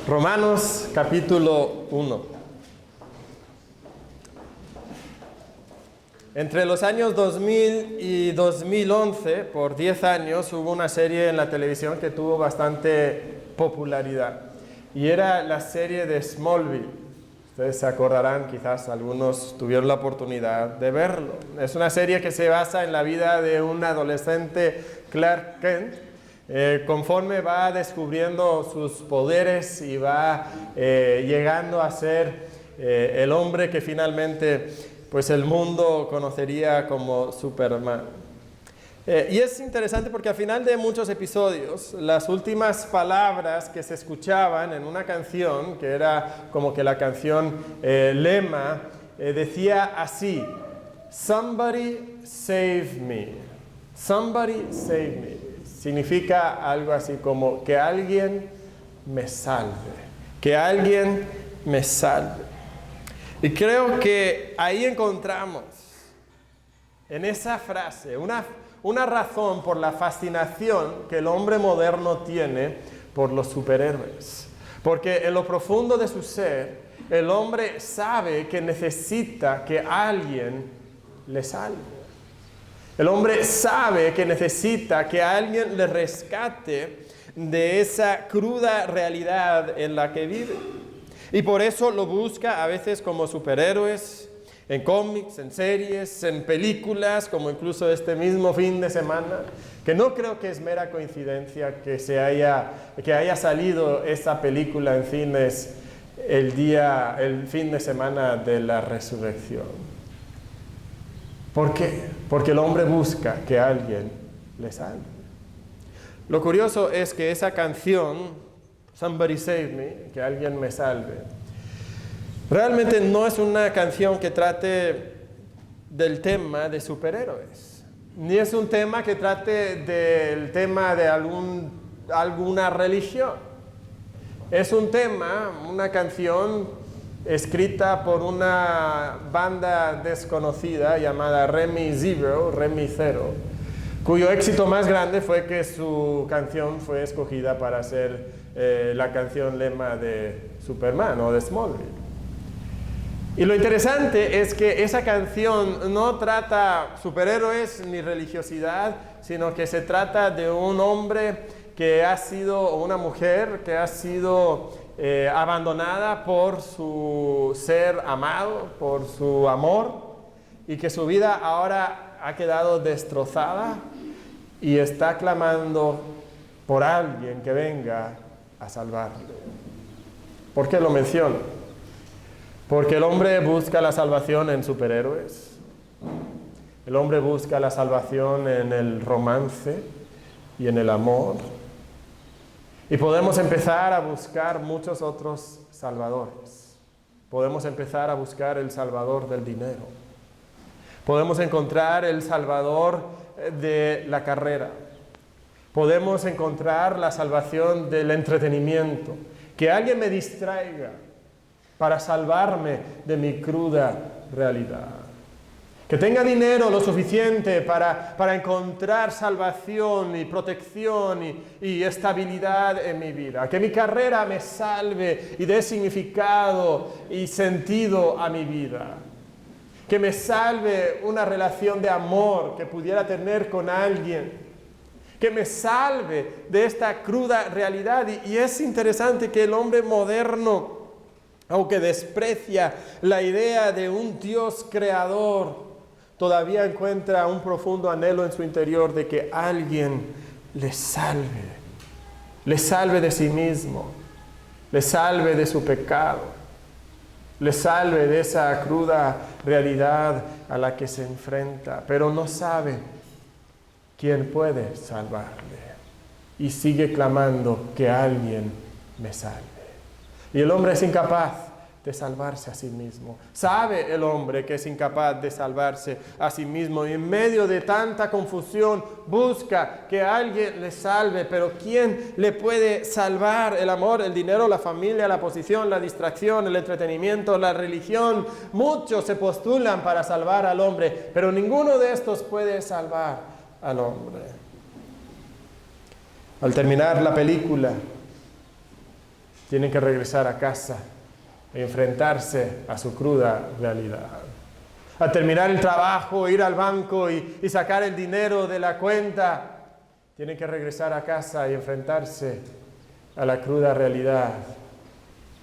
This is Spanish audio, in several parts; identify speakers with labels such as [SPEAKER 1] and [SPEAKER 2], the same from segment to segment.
[SPEAKER 1] Romanos capítulo 1. Entre los años 2000 y 2011, por 10 años, hubo una serie en la televisión que tuvo bastante popularidad. Y era la serie de Smallville. Ustedes se acordarán, quizás algunos tuvieron la oportunidad de verlo. Es una serie que se basa en la vida de un adolescente, Clark Kent, conforme va descubriendo sus poderes y va llegando a ser el hombre que finalmente pues el mundo conocería como Superman. Y es interesante porque al final de muchos episodios, las últimas palabras que se escuchaban en una canción, que era como que la canción lema, decía así: "Somebody save me". Somebody save me. Significa algo así como que alguien me salve, que alguien me salve. Y creo que ahí encontramos, en esa frase, una razón por la fascinación que el hombre moderno tiene por los superhéroes. Porque en lo profundo de su ser, el hombre sabe que necesita que alguien le salve. El hombre sabe que necesita que alguien le rescate de esa cruda realidad en la que vive. Y por eso lo busca a veces como superhéroes, en cómics, en series, en películas, como incluso este mismo fin de semana, que no creo que es mera coincidencia que haya salido esa película en cines el fin de semana de la resurrección. ¿Por qué? Porque el hombre busca que alguien le salve. Lo curioso es que esa canción, "Somebody Save Me", que alguien me salve, realmente no es una canción que trate del tema de superhéroes, ni es un tema que trate del tema de alguna religión. Es un tema, una canción escrita por una banda desconocida llamada Remy Zero, cuyo éxito más grande fue que su canción fue escogida para ser la canción lema de Superman o de Smallville. Y lo interesante es que esa canción no trata superhéroes ni religiosidad, sino que se trata de un hombre que ha sido, o una mujer que ha sido abandonada por su ser amado, por su amor, y que su vida ahora ha quedado destrozada y está clamando por alguien que venga a salvarle. ¿Por qué lo menciono? Porque el hombre busca la salvación en superhéroes, el hombre busca la salvación en el romance y en el amor. Y podemos empezar a buscar muchos otros salvadores. Podemos empezar a buscar el salvador del dinero. Podemos encontrar el salvador de la carrera. Podemos encontrar la salvación del entretenimiento. Que alguien me distraiga para salvarme de mi cruda realidad. Que tenga dinero lo suficiente para encontrar salvación y protección y estabilidad en mi vida. Que mi carrera me salve y dé significado y sentido a mi vida. Que me salve una relación de amor que pudiera tener con alguien. Que me salve de esta cruda realidad. Y es interesante que el hombre moderno, aunque desprecia la idea de un Dios creador, todavía encuentra un profundo anhelo en su interior de que alguien le salve de sí mismo, le salve de su pecado, le salve de esa cruda realidad a la que se enfrenta, pero no sabe quién puede salvarle y sigue clamando que alguien me salve. Y el hombre es incapaz de salvarse a sí mismo. Sabe el hombre que es incapaz de salvarse a sí mismo y en medio de tanta confusión busca que alguien le salve, pero ¿quién le puede salvar? El amor, el dinero, la familia, la posición, la distracción, el entretenimiento, la religión. Muchos se postulan para salvar al hombre, pero ninguno de estos puede salvar al hombre. Al terminar la película, tienen que regresar a casa y enfrentarse a su cruda realidad. Al terminar el trabajo, ir al banco y sacar el dinero de la cuenta, tienen que regresar a casa y enfrentarse a la cruda realidad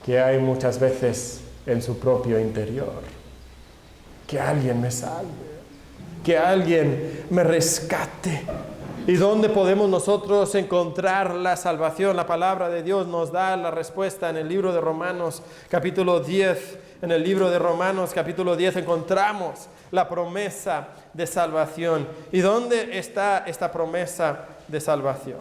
[SPEAKER 1] que hay muchas veces en su propio interior. Que alguien me salve, que alguien me rescate. ¿Y dónde podemos nosotros encontrar la salvación? La palabra de Dios nos da la respuesta en el libro de Romanos, capítulo 10. En el libro de Romanos, capítulo 10, encontramos la promesa de salvación. ¿Y dónde está esta promesa de salvación?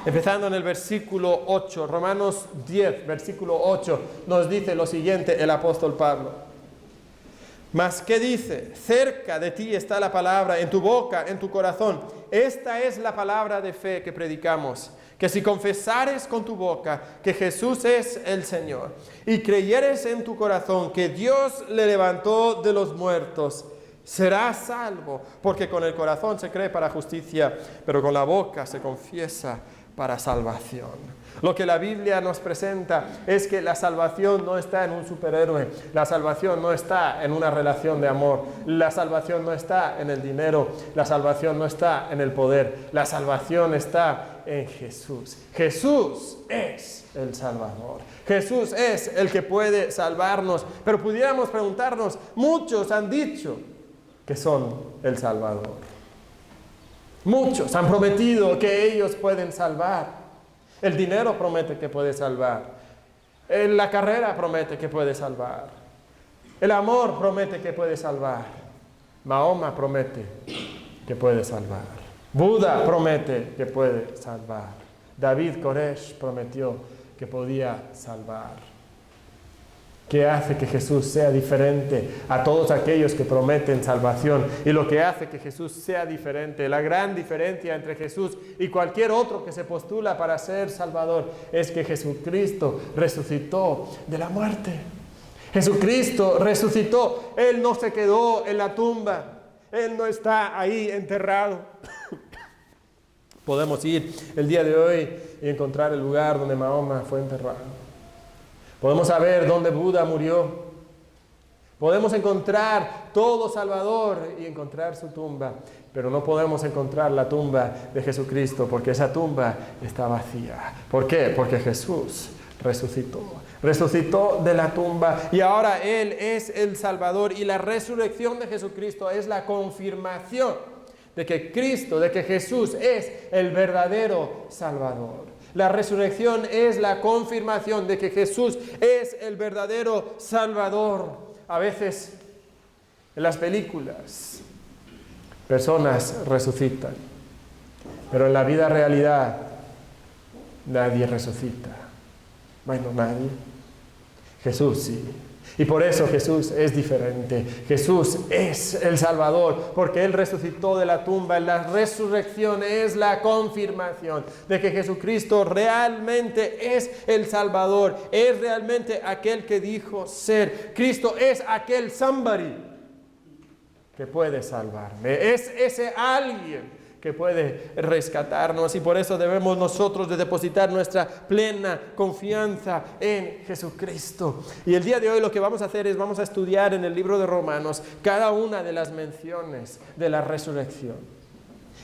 [SPEAKER 1] Empezando en el versículo 8, Romanos 10, versículo 8, nos dice lo siguiente el apóstol Pablo. Mas, ¿qué dice? Cerca de ti está la palabra, en tu boca, en tu corazón. Esta es la palabra de fe que predicamos, que si confesares con tu boca que Jesús es el Señor y creyeres en tu corazón que Dios le levantó de los muertos, serás salvo, porque con el corazón se cree para justicia, pero con la boca se confiesa para salvación. Lo que la Biblia nos presenta es que la salvación no está en un superhéroe, la salvación no está en una relación de amor, la salvación no está en el dinero, la salvación no está en el poder, la salvación está en Jesús. Jesús es el Salvador, Jesús es el que puede salvarnos, pero pudiéramos preguntarnos, muchos han dicho que son el Salvador. Muchos han prometido que ellos pueden salvar. El dinero promete que puede salvar. La carrera promete que puede salvar. El amor promete que puede salvar. Mahoma promete que puede salvar. Buda promete que puede salvar. David Koresh prometió que podía salvar. ¿Qué hace que Jesús sea diferente a todos aquellos que prometen salvación? Y lo que hace que Jesús sea diferente, la gran diferencia entre Jesús y cualquier otro que se postula para ser Salvador, es que Jesucristo resucitó de la muerte. Jesucristo resucitó. Él no se quedó en la tumba. Él no está ahí enterrado. Podemos ir el día de hoy y encontrar el lugar donde Mahoma fue enterrado. Podemos saber dónde Buda murió. Podemos encontrar todo Salvador y encontrar su tumba. Pero no podemos encontrar la tumba de Jesucristo porque esa tumba está vacía. ¿Por qué? Porque Jesús resucitó. Resucitó de la tumba y ahora Él es el Salvador. Y la resurrección de Jesucristo es la confirmación de que Cristo, de que Jesús es el verdadero Salvador. La resurrección es la confirmación de que Jesús es el verdadero Salvador. A veces en las películas personas resucitan, pero en la vida realidad nadie resucita. Bueno, nadie. Jesús sí. Y por eso Jesús es diferente. Jesús es el Salvador, porque Él resucitó de la tumba. La resurrección es la confirmación de que Jesucristo realmente es el Salvador. Es realmente aquel que dijo ser. Cristo es aquel somebody que puede salvarme. Es ese alguien que puede rescatarnos, y por eso debemos nosotros de depositar nuestra plena confianza en Jesucristo. Y el día de hoy lo que vamos a hacer es vamos a estudiar en el libro de Romanos cada una de las menciones de la resurrección.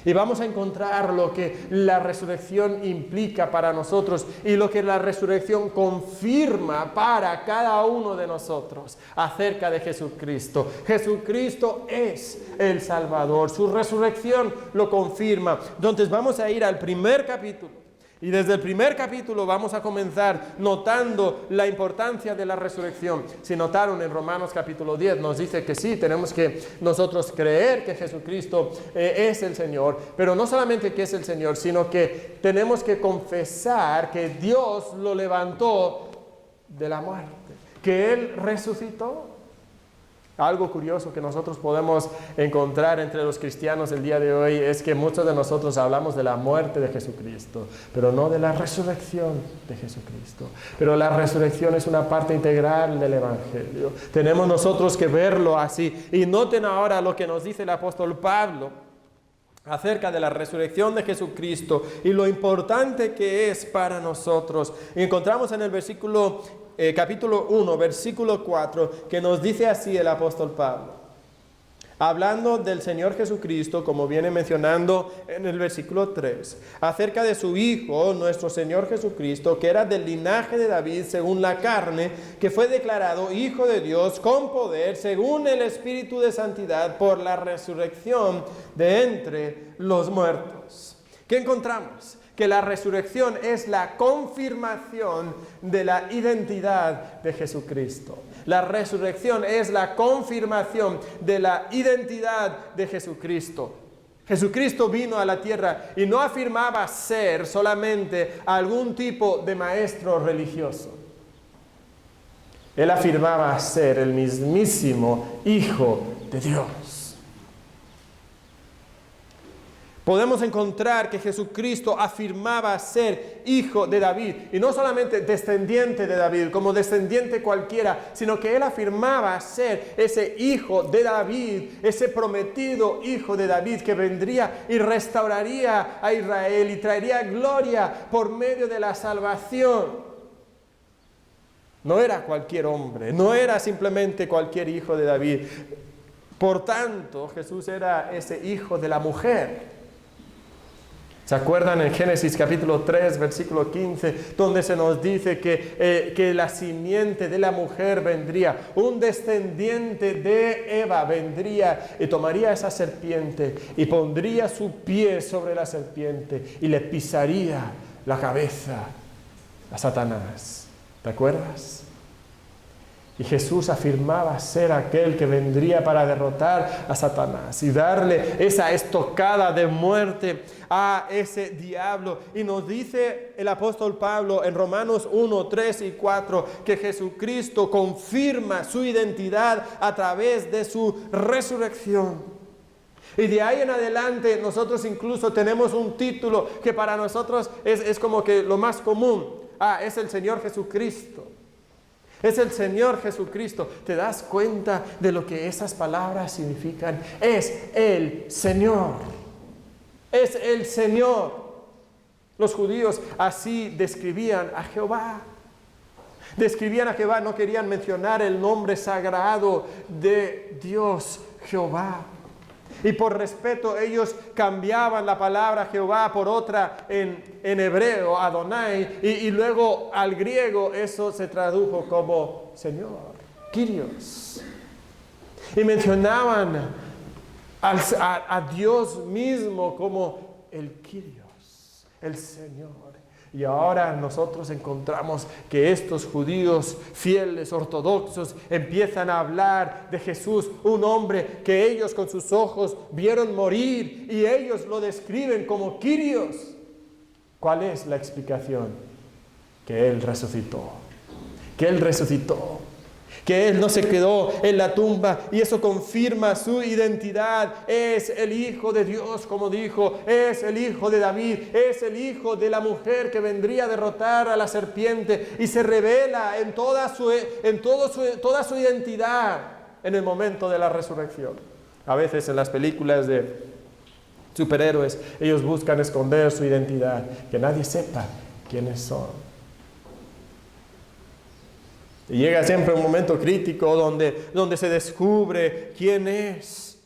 [SPEAKER 1] Y vamos a encontrar lo que la resurrección implica para nosotros y lo que la resurrección confirma para cada uno de nosotros acerca de Jesucristo. Jesucristo es el Salvador. Su resurrección lo confirma. Entonces vamos a ir al primer capítulo. Y desde el primer capítulo vamos a comenzar notando la importancia de la resurrección. Si notaron en Romanos capítulo 10 nos dice que sí, tenemos que nosotros creer que Jesucristo es el Señor, pero no solamente que es el Señor, sino que tenemos que confesar que Dios lo levantó de la muerte, que Él resucitó. Algo curioso que nosotros podemos encontrar entre los cristianos el día de hoy es que muchos de nosotros hablamos de la muerte de Jesucristo, pero no de la resurrección de Jesucristo. Pero la resurrección es una parte integral del Evangelio. Tenemos nosotros que verlo así. Y noten ahora lo que nos dice el apóstol Pablo acerca de la resurrección de Jesucristo y lo importante que es para nosotros. Y encontramos en el capítulo 1, versículo 4, que nos dice así el apóstol Pablo, hablando del Señor Jesucristo, como viene mencionando en el versículo 3, acerca de su Hijo, nuestro Señor Jesucristo, que era del linaje de David según la carne, que fue declarado Hijo de Dios con poder, según el Espíritu de Santidad, por la resurrección de entre los muertos. ¿Qué encontramos? Que la resurrección es la confirmación de la identidad de Jesucristo. La resurrección es la confirmación de la identidad de Jesucristo. Jesucristo vino a la tierra y no afirmaba ser solamente algún tipo de maestro religioso. Él afirmaba ser el mismísimo Hijo de Dios. Podemos encontrar que Jesucristo afirmaba ser hijo de David, y no solamente descendiente de David, como descendiente cualquiera, sino que él afirmaba ser ese hijo de David, ese prometido hijo de David que vendría y restauraría a Israel y traería gloria por medio de la salvación. No era cualquier hombre, no era simplemente cualquier hijo de David. Por tanto, Jesús era ese hijo de la mujer. ¿Se acuerdan en Génesis capítulo 3, versículo 15, donde se nos dice que la simiente de la mujer vendría, un descendiente de Eva vendría y tomaría esa serpiente y pondría su pie sobre la serpiente y le pisaría la cabeza a Satanás? ¿Te acuerdas? Y Jesús afirmaba ser aquel que vendría para derrotar a Satanás y darle esa estocada de muerte a ese diablo. Y nos dice el apóstol Pablo en Romanos 1, 3 y 4 que Jesucristo confirma su identidad a través de su resurrección. Y de ahí en adelante nosotros incluso tenemos un título que para nosotros es como que lo más común. Es el Señor Jesucristo. Es el Señor Jesucristo. ¿Te das cuenta de lo que esas palabras significan? Es el Señor. Es el Señor. Los judíos así describían a Jehová. Describían a Jehová, no querían mencionar el nombre sagrado de Dios, Jehová. Y por respeto ellos cambiaban la palabra Jehová por otra en hebreo, Adonai, y luego al griego eso se tradujo como Señor, Kyrios. Y mencionaban a Dios mismo como el Kyrios, el Señor. Y ahora nosotros encontramos que estos judíos fieles, ortodoxos, empiezan a hablar de Jesús, un hombre que ellos con sus ojos vieron morir y ellos lo describen como Kyrios. ¿Cuál es la explicación? Que Él resucitó, que Él resucitó, que Él no se quedó en la tumba, y eso confirma su identidad. Es el Hijo de Dios, como dijo, es el Hijo de David, es el Hijo de la mujer que vendría a derrotar a la serpiente, y se revela en toda su identidad en el momento de la resurrección. A veces en las películas de superhéroes, ellos buscan esconder su identidad, que nadie sepa quiénes son. Y llega siempre un momento crítico donde se descubre quién es.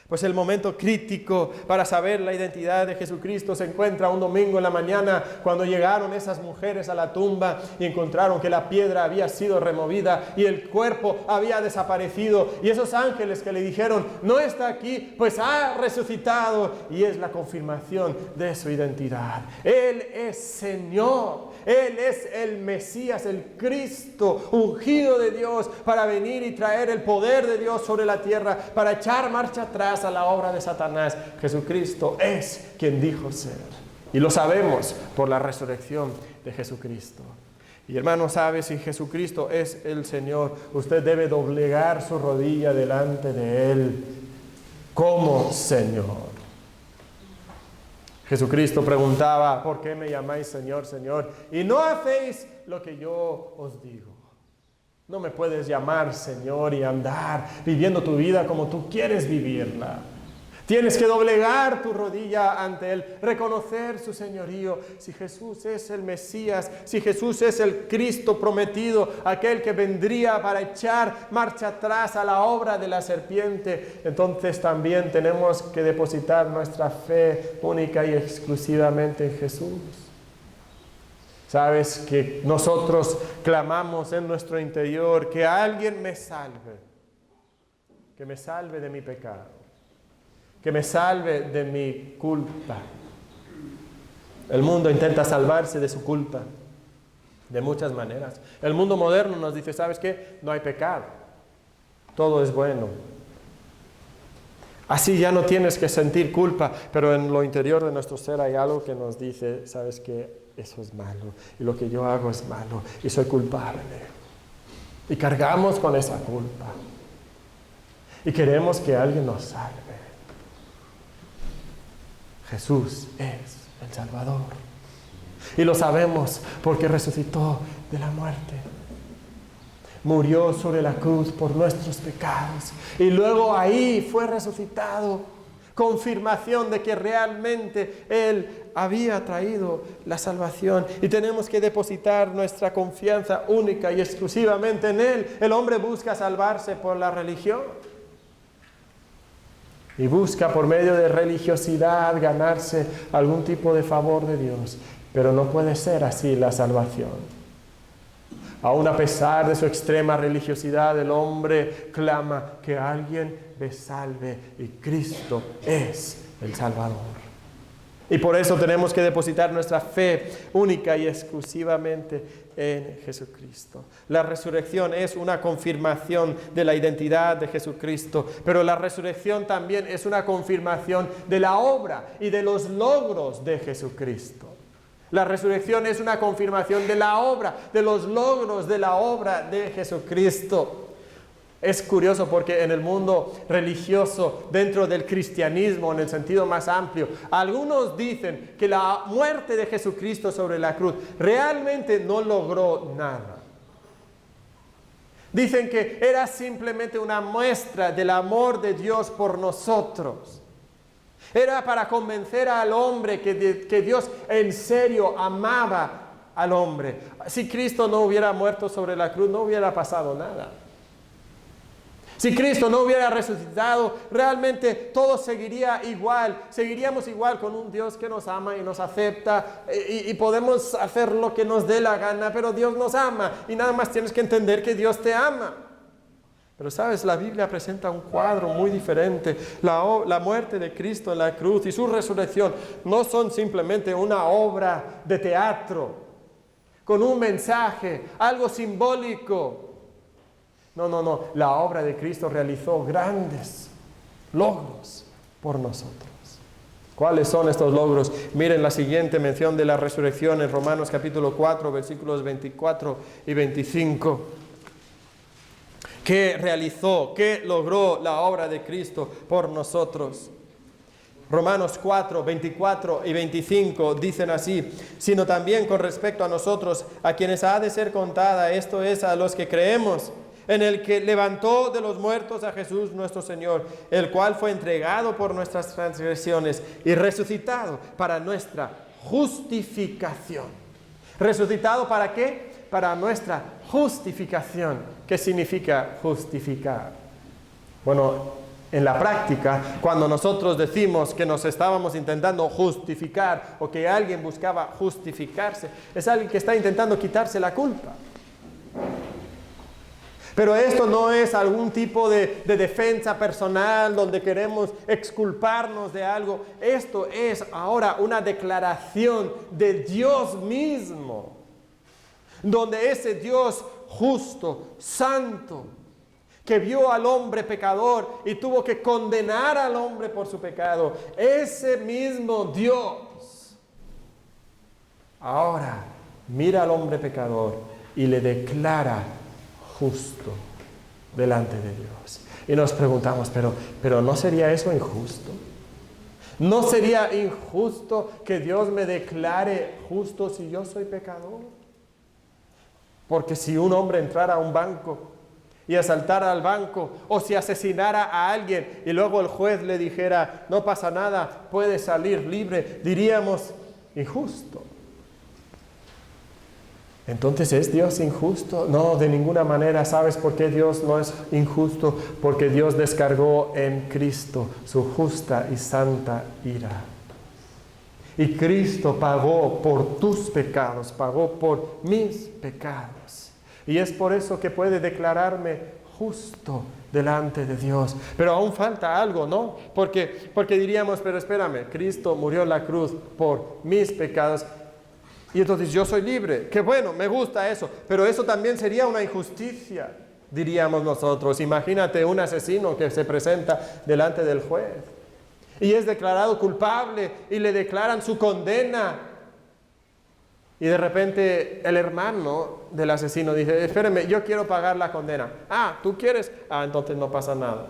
[SPEAKER 1] Pues el momento crítico para saber la identidad de Jesucristo se encuentra un domingo en la mañana, cuando llegaron esas mujeres a la tumba y encontraron que la piedra había sido removida y el cuerpo había desaparecido. Y esos ángeles que le dijeron, no está aquí, pues ha resucitado. Y es la confirmación de su identidad. Él es Señor. Él es el Mesías, el Cristo, ungido de Dios para venir y traer el poder de Dios sobre la tierra, para echar marcha atrás a la obra de Satanás. Jesucristo es quien dijo ser. Y lo sabemos por la resurrección de Jesucristo. Y hermano, sabe, si Jesucristo es el Señor, usted debe doblegar su rodilla delante de Él como Señor. Jesucristo preguntaba, ¿por qué me llamáis Señor, Señor? Y no hacéis lo que yo os digo. No me puedes llamar Señor y andar viviendo tu vida como tú quieres vivirla. Tienes que doblegar tu rodilla ante Él, reconocer su señorío. Si Jesús es el Mesías, si Jesús es el Cristo prometido, aquel que vendría para echar marcha atrás a la obra de la serpiente, entonces también tenemos que depositar nuestra fe única y exclusivamente en Jesús. Sabes que nosotros clamamos en nuestro interior que alguien me salve, que me salve de mi pecado, que me salve de mi culpa. El mundo intenta salvarse de su culpa de muchas maneras. El mundo moderno nos dice, ¿sabes qué? No hay pecado, todo es bueno. Así ya no tienes que sentir culpa, pero en lo interior de nuestro ser hay algo que nos dice, ¿sabes qué? Eso es malo, y lo que yo hago es malo, y soy culpable. Y cargamos con esa culpa. Y queremos que alguien nos salve. Jesús es el Salvador. Y lo sabemos porque resucitó de la muerte. Murió sobre la cruz por nuestros pecados. Y luego ahí fue resucitado. Confirmación de que realmente Él había traído la salvación. Y tenemos que depositar nuestra confianza única y exclusivamente en Él. El hombre busca salvarse por la religión. Y busca por medio de religiosidad ganarse algún tipo de favor de Dios. Pero no puede ser así la salvación. Aún a pesar de su extrema religiosidad, el hombre clama que alguien le salve. Y Cristo es el Salvador. Y por eso tenemos que depositar nuestra fe única y exclusivamente en Jesucristo. La resurrección es una confirmación de la identidad de Jesucristo, pero la resurrección también es una confirmación de la obra y de los logros de Jesucristo. La resurrección es una confirmación de la obra, de los logros de la obra de Jesucristo. Es curioso porque en el mundo religioso, dentro del cristianismo, en el sentido más amplio, algunos dicen que la muerte de Jesucristo sobre la cruz realmente no logró nada. Dicen que era simplemente una muestra del amor de Dios por nosotros. Era para convencer al hombre que Dios en serio amaba al hombre. Si Cristo no hubiera muerto sobre la cruz, no hubiera pasado nada. Si Cristo no hubiera resucitado, realmente todo seguiría igual. Seguiríamos igual con un Dios que nos ama y nos acepta y podemos hacer lo que nos dé la gana, pero Dios nos ama y nada más tienes que entender que Dios te ama. Pero sabes, la Biblia presenta un cuadro muy diferente. La muerte de Cristo en la cruz y su resurrección no son simplemente una obra de teatro con un mensaje, algo simbólico. No. La obra de Cristo realizó grandes logros por nosotros. ¿Cuáles son estos logros? Miren la siguiente mención de la resurrección en Romanos capítulo 4, versículos 24 y 25. ¿Qué realizó? ¿Qué logró la obra de Cristo por nosotros? Romanos 4, 24 y 25 dicen así: sino también con respecto a nosotros, a quienes ha de ser contada, esto es, a los que creemos, en el que levantó de los muertos a Jesús nuestro Señor, el cual fue entregado por nuestras transgresiones y resucitado para nuestra justificación. ¿Resucitado para qué? Para nuestra justificación. ¿Qué significa justificar? Bueno, en la práctica, cuando nosotros decimos que nos estábamos intentando justificar o que alguien buscaba justificarse, es alguien que está intentando quitarse la culpa. Pero esto no es algún tipo de defensa personal donde queremos exculparnos de algo. Esto es ahora una declaración de Dios mismo, donde ese Dios justo, santo, que vio al hombre pecador y tuvo que condenar al hombre por su pecado, ese mismo Dios ahora mira al hombre pecador y le declara justo delante de Dios. Y nos preguntamos, pero ¿no sería eso injusto? ¿No sería injusto que Dios me declare justo si yo soy pecador? Porque si un hombre entrara a un banco y asaltara al banco, o si asesinara a alguien y luego el juez le dijera, no pasa nada, puede salir libre, diríamos, injusto. Entonces, ¿es Dios injusto? No, de ninguna manera. ¿Sabes por qué Dios no es injusto? Porque Dios descargó en Cristo su justa y santa ira. Y Cristo pagó por tus pecados, pagó por mis pecados. Y es por eso que puede declararme justo delante de Dios. Pero aún falta algo, ¿no? Porque diríamos, pero espérame, Cristo murió en la cruz por mis pecados. Y entonces yo soy libre. Qué bueno, me gusta eso. Pero eso también sería una injusticia, diríamos nosotros. Imagínate un asesino que se presenta delante del juez y es declarado culpable y le declaran su condena. Y de repente el hermano del asesino dice, espérame, yo quiero pagar la condena. Ah, ¿tú quieres? Ah, entonces no pasa nada.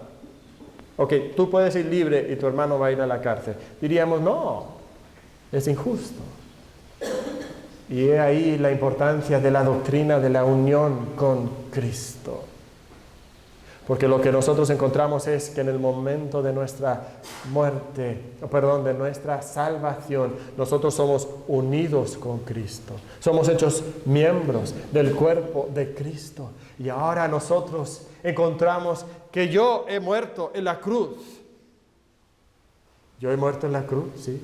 [SPEAKER 1] Ok, tú puedes ir libre y tu hermano va a ir a la cárcel. Diríamos, no, es injusto. Y he ahí la importancia de la doctrina de la unión con Cristo. Porque lo que nosotros encontramos es que en el momento de nuestra de nuestra salvación, nosotros somos unidos con Cristo. Somos hechos miembros del cuerpo de Cristo. Y ahora nosotros encontramos que yo he muerto en la cruz. ¿Yo he muerto en la cruz? Sí.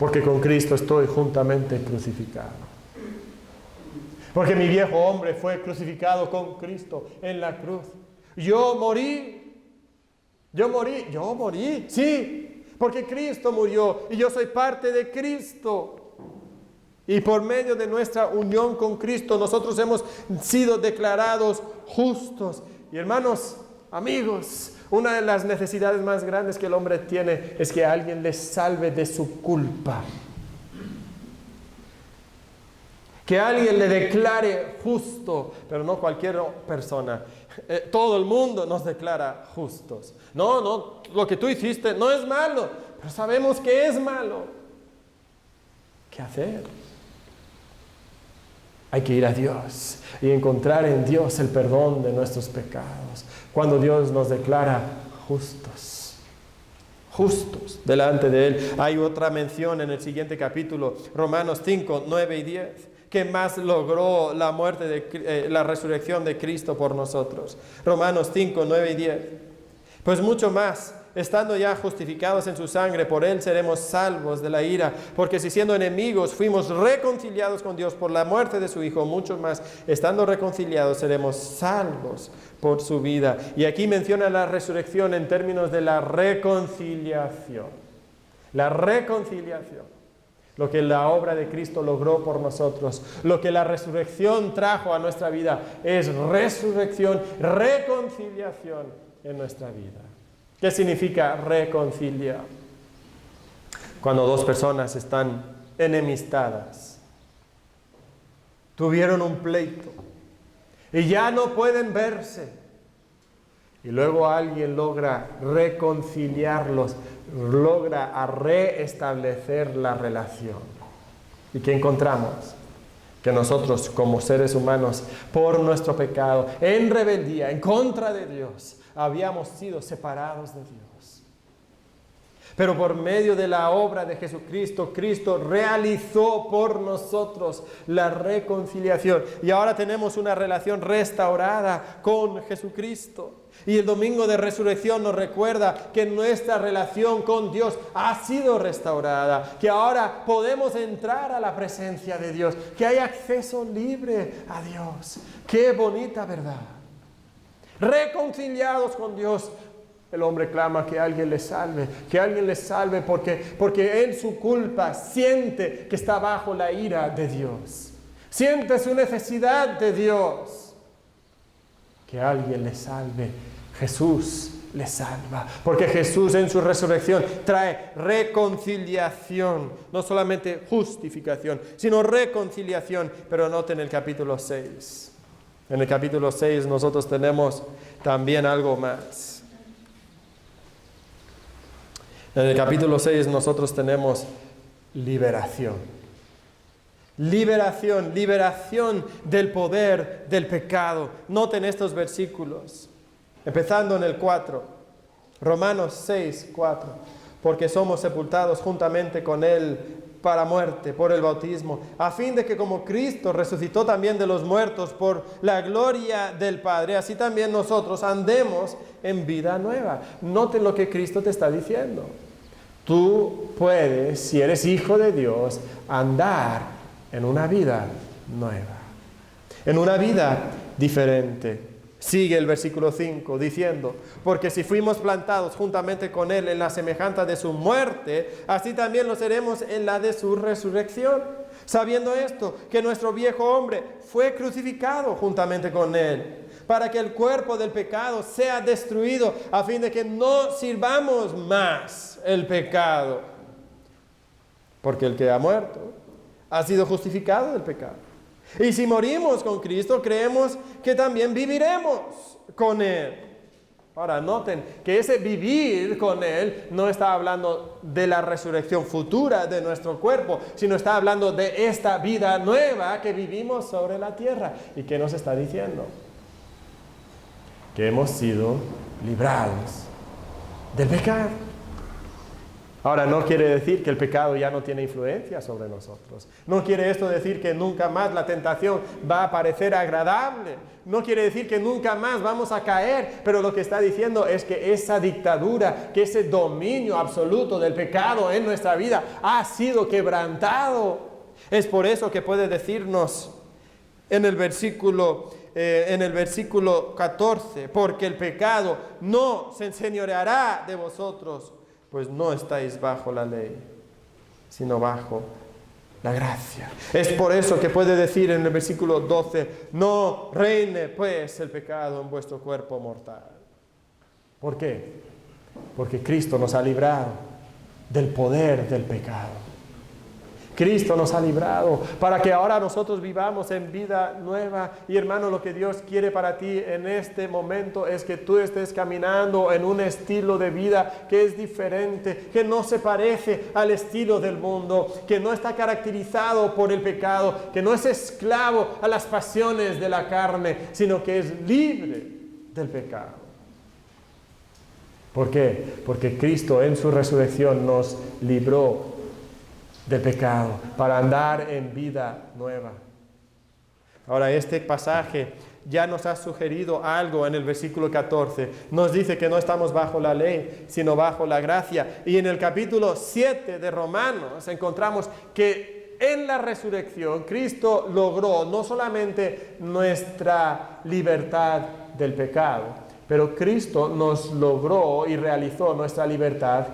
[SPEAKER 1] Porque con Cristo estoy juntamente crucificado. Porque mi viejo hombre fue crucificado con Cristo en la cruz. Yo morí, sí, porque Cristo murió y yo soy parte de Cristo. Y por medio de nuestra unión con Cristo nosotros hemos sido declarados justos. Y hermanos, amigos, una de las necesidades más grandes que el hombre tiene es que alguien le salve de su culpa. Que alguien le declare justo, pero no cualquier persona. Todo el mundo nos declara justos. No, lo que tú hiciste no es malo, pero sabemos que es malo. ¿Qué hacer? Hay que ir a Dios y encontrar en Dios el perdón de nuestros pecados. Cuando Dios nos declara justos delante de Él. Hay otra mención en el siguiente capítulo, Romanos 5, 9 y 10. ¿Qué más logró la la resurrección de Cristo por nosotros? Romanos 5, 9 y 10. Pues mucho más, estando ya justificados en su sangre, por Él seremos salvos de la ira. Porque si siendo enemigos fuimos reconciliados con Dios por la muerte de su Hijo, mucho más, estando reconciliados, seremos salvos por su vida. Y aquí menciona la resurrección en términos de la reconciliación. La reconciliación. Lo que la obra de Cristo logró por nosotros, lo que la resurrección trajo a nuestra vida, es resurrección, reconciliación en nuestra vida. ¿Qué significa reconciliar? Cuando dos personas están enemistadas, tuvieron un pleito y ya no pueden verse, y luego alguien logra reconciliarlos, logra restablecer la relación. ¿Y qué encontramos? Que nosotros como seres humanos, por nuestro pecado, en rebeldía, en contra de Dios, habíamos sido separados de Dios. Pero por medio de la obra de Jesucristo, Cristo realizó por nosotros la reconciliación. Y ahora tenemos una relación restaurada con Jesucristo. Y el domingo de resurrección nos recuerda que nuestra relación con Dios ha sido restaurada, que ahora podemos entrar a la presencia de Dios, que hay acceso libre a Dios. ¡Qué bonita verdad! Reconciliados con Dios, el hombre clama que alguien le salve porque en su culpa siente que está bajo la ira de Dios, siente su necesidad de Dios. Que alguien le salve. Jesús le salva, porque Jesús en su resurrección trae reconciliación, no solamente justificación, sino reconciliación. Pero noten el capítulo 6. En el capítulo 6 nosotros tenemos también algo más. En el capítulo 6 nosotros tenemos liberación. Liberación, liberación del poder del pecado. Noten estos versículos, empezando en el 4, Romanos 6, 4. Porque somos sepultados juntamente con Él para muerte por el bautismo, a fin de que como Cristo resucitó también de los muertos por la gloria del Padre, así también nosotros andemos en vida nueva. Noten lo que Cristo te está diciendo. Tú puedes, si eres hijo de Dios, andar en una vida nueva, en una vida diferente. Sigue el versículo 5 diciendo, porque si fuimos plantados juntamente con Él en la semejanza de su muerte, así también lo seremos en la de su resurrección. Sabiendo esto, que nuestro viejo hombre fue crucificado juntamente con Él, para que el cuerpo del pecado sea destruido, a fin de que no sirvamos más el pecado. Porque el que ha muerto ha sido justificado del pecado. Y si morimos con Cristo, creemos que también viviremos con Él. Ahora, noten que ese vivir con Él no está hablando de la resurrección futura de nuestro cuerpo, sino está hablando de esta vida nueva que vivimos sobre la tierra. ¿Y qué nos está diciendo? Que hemos sido librados del pecado. Ahora, no quiere decir que el pecado ya no tiene influencia sobre nosotros. No quiere esto decir que nunca más la tentación va a parecer agradable. No quiere decir que nunca más vamos a caer. Pero lo que está diciendo es que esa dictadura, que ese dominio absoluto del pecado en nuestra vida ha sido quebrantado. Es por eso que puede decirnos en el versículo 14, porque el pecado no se enseñoreará de vosotros, pues no estáis bajo la ley, sino bajo la gracia. Es por eso que puede decir en el versículo 12, no reine pues el pecado en vuestro cuerpo mortal. ¿Por qué? Porque Cristo nos ha librado del poder del pecado. Cristo nos ha librado para que ahora nosotros vivamos en vida nueva. Y hermano, lo que Dios quiere para ti en este momento es que tú estés caminando en un estilo de vida que es diferente, que no se parece al estilo del mundo, que no está caracterizado por el pecado, que no es esclavo a las pasiones de la carne, sino que es libre del pecado. ¿Por qué? Porque Cristo en su resurrección nos libró del pecado, para andar en vida nueva. Ahora, este pasaje ya nos ha sugerido algo en el versículo 14. Nos dice que no estamos bajo la ley, sino bajo la gracia. Y en el capítulo 7 de Romanos encontramos que en la resurrección Cristo logró no solamente nuestra libertad del pecado, pero Cristo nos logró y realizó nuestra libertad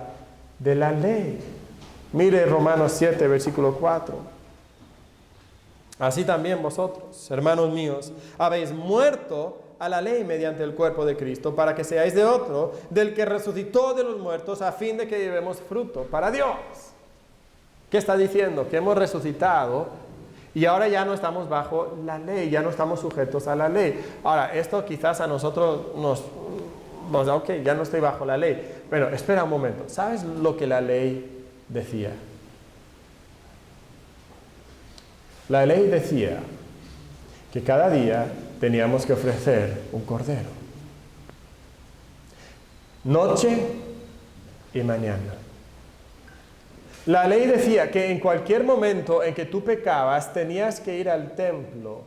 [SPEAKER 1] de la ley. Mire Romanos 7, versículo 4. Así también vosotros, hermanos míos, habéis muerto a la ley mediante el cuerpo de Cristo, para que seáis de otro, del que resucitó de los muertos, a fin de que llevemos fruto para Dios. ¿Qué está diciendo? Que hemos resucitado y ahora ya no estamos bajo la ley, ya no estamos sujetos a la ley. Ahora, esto quizás a nosotros nos da, ok, ya no estoy bajo la ley. Pero espera un momento, ¿sabes lo que la ley decía? La ley decía que cada día teníamos que ofrecer un cordero, noche y mañana. La ley decía que en cualquier momento en que tú pecabas tenías que ir al templo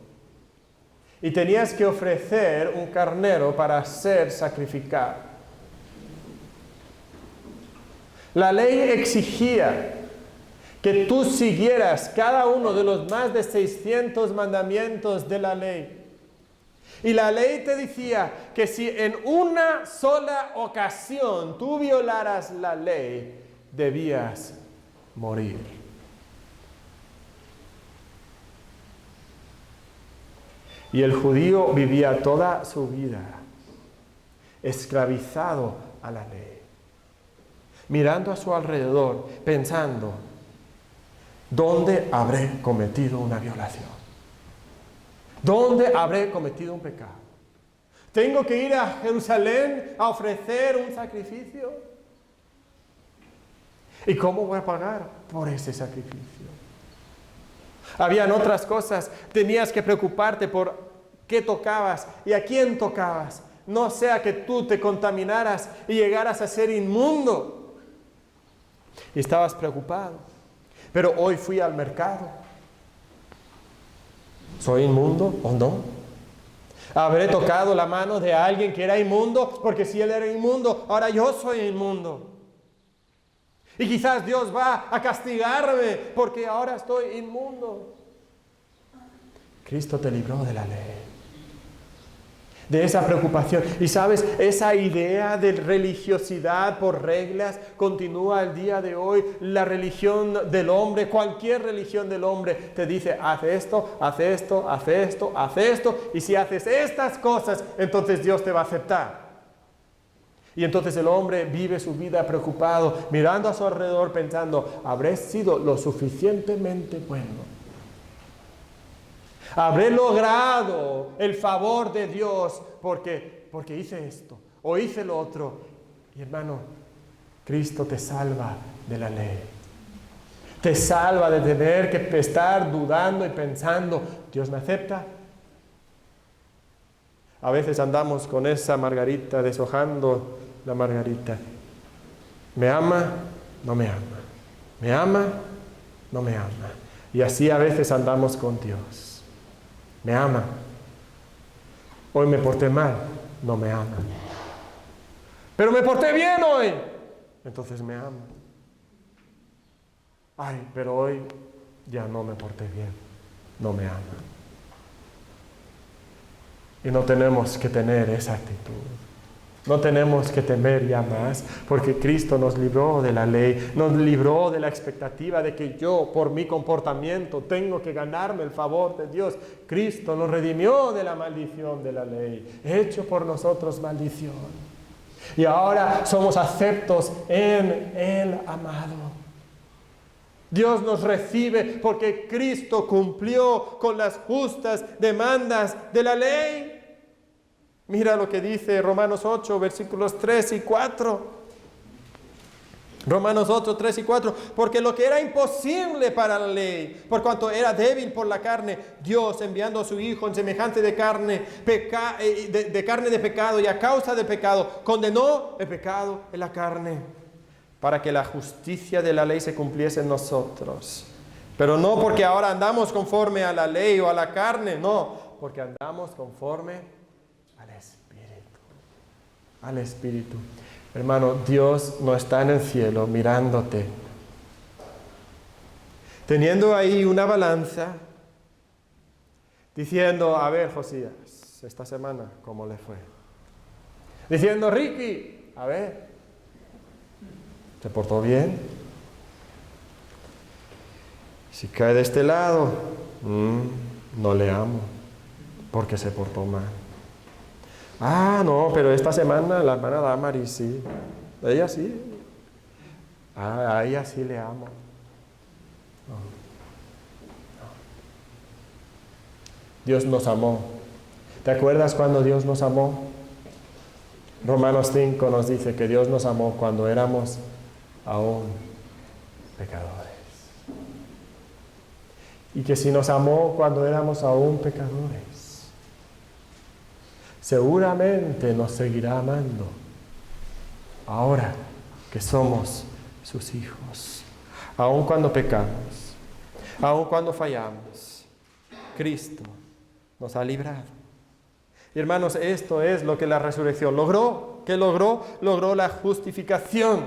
[SPEAKER 1] y tenías que ofrecer un carnero para ser sacrificado. La ley exigía que tú siguieras cada uno de los más de 600 mandamientos de la ley. Y la ley te decía que si en una sola ocasión tú violaras la ley, debías morir. Y el judío vivía toda su vida esclavizado a la ley, mirando a su alrededor, pensando, ¿dónde habré cometido una violación? ¿Dónde habré cometido un pecado? ¿Tengo que ir a Jerusalén a ofrecer un sacrificio? ¿Y cómo voy a pagar por ese sacrificio? Habían otras cosas. Tenías que preocuparte por qué tocabas y a quién tocabas. No sea que tú te contaminaras y llegaras a ser inmundo. Y estabas preocupado. Pero hoy fui al mercado. ¿Soy inmundo o no? ¿Habré tocado la mano de alguien que era inmundo? Porque si él era inmundo, ahora yo soy inmundo. Y quizás Dios va a castigarme porque ahora estoy inmundo. Cristo te libró de la ley, de esa preocupación. Y sabes, esa idea de religiosidad por reglas continúa el día de hoy. La religión del hombre, cualquier religión del hombre, te dice, haz esto, haz esto, haz esto, haz esto. Y si haces estas cosas, entonces Dios te va a aceptar. Y entonces el hombre vive su vida preocupado, mirando a su alrededor, pensando, ¿habré sido lo suficientemente bueno? ¿Habré logrado el favor de Dios porque hice esto o hice lo otro? Y hermano, Cristo te salva de la ley. Te salva de tener que estar dudando y pensando, ¿Dios me acepta? A veces andamos con esa margarita, deshojando la margarita. ¿Me ama? No me ama. ¿Me ama? No me ama. Y así a veces andamos con Dios. ¿Me ama? Hoy me porté mal. No me ama. Pero me porté bien hoy. Entonces me ama. Ay, pero hoy ya no me porté bien. No me ama. Y no tenemos que tener esa actitud. No tenemos que temer ya más, porque Cristo nos libró de la ley, nos libró de la expectativa de que yo, por mi comportamiento, tengo que ganarme el favor de Dios. Cristo nos redimió de la maldición de la ley, hecho por nosotros maldición. Y ahora somos aceptos en el amado. Dios nos recibe porque Cristo cumplió con las justas demandas de la ley. Mira lo que dice Romanos 8, versículos 3 y 4. Romanos 8, 3 y 4. Porque lo que era imposible para la ley, por cuanto era débil por la carne, Dios enviando a su Hijo en semejante de carne, de carne de pecado y a causa del pecado, condenó el pecado en la carne, para que la justicia de la ley se cumpliese en nosotros. Pero no porque ahora andamos conforme a la ley o a la carne, no, porque andamos conforme al Espíritu. Hermano, Dios no está en el cielo mirándote, teniendo ahí una balanza, diciendo, a ver, Josías, esta semana, ¿cómo le fue? Diciendo, Ricky, a ver, ¿se portó bien? Si cae de este lado, no le amo, porque se portó mal. Ah, no, pero esta semana la hermana Damaris sí. Ella sí. A ella sí le amo. No. Dios nos amó. ¿Te acuerdas cuando Dios nos amó? Romanos 5 nos dice que Dios nos amó cuando éramos aún pecadores. Y que si nos amó cuando éramos aún pecadores, seguramente nos seguirá amando ahora que somos sus hijos. Aun cuando pecamos, aun cuando fallamos, Cristo nos ha librado. Y hermanos, esto es lo que la resurrección logró. ¿Qué logró? Logró la justificación.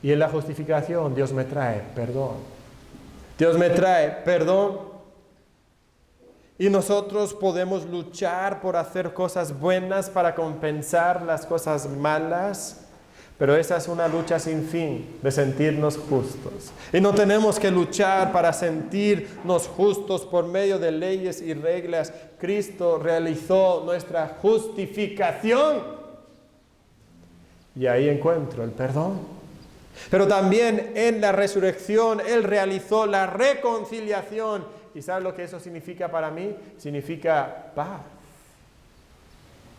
[SPEAKER 1] Y en la justificación Dios me trae perdón. Dios me trae perdón. Y nosotros podemos luchar por hacer cosas buenas para compensar las cosas malas, pero esa es una lucha sin fin de sentirnos justos. Y no tenemos que luchar para sentirnos justos por medio de leyes y reglas. Cristo realizó nuestra justificación. Y ahí encuentro el perdón. Pero también en la resurrección Él realizó la reconciliación. ¿Y sabes lo que eso significa para mí? Significa paz.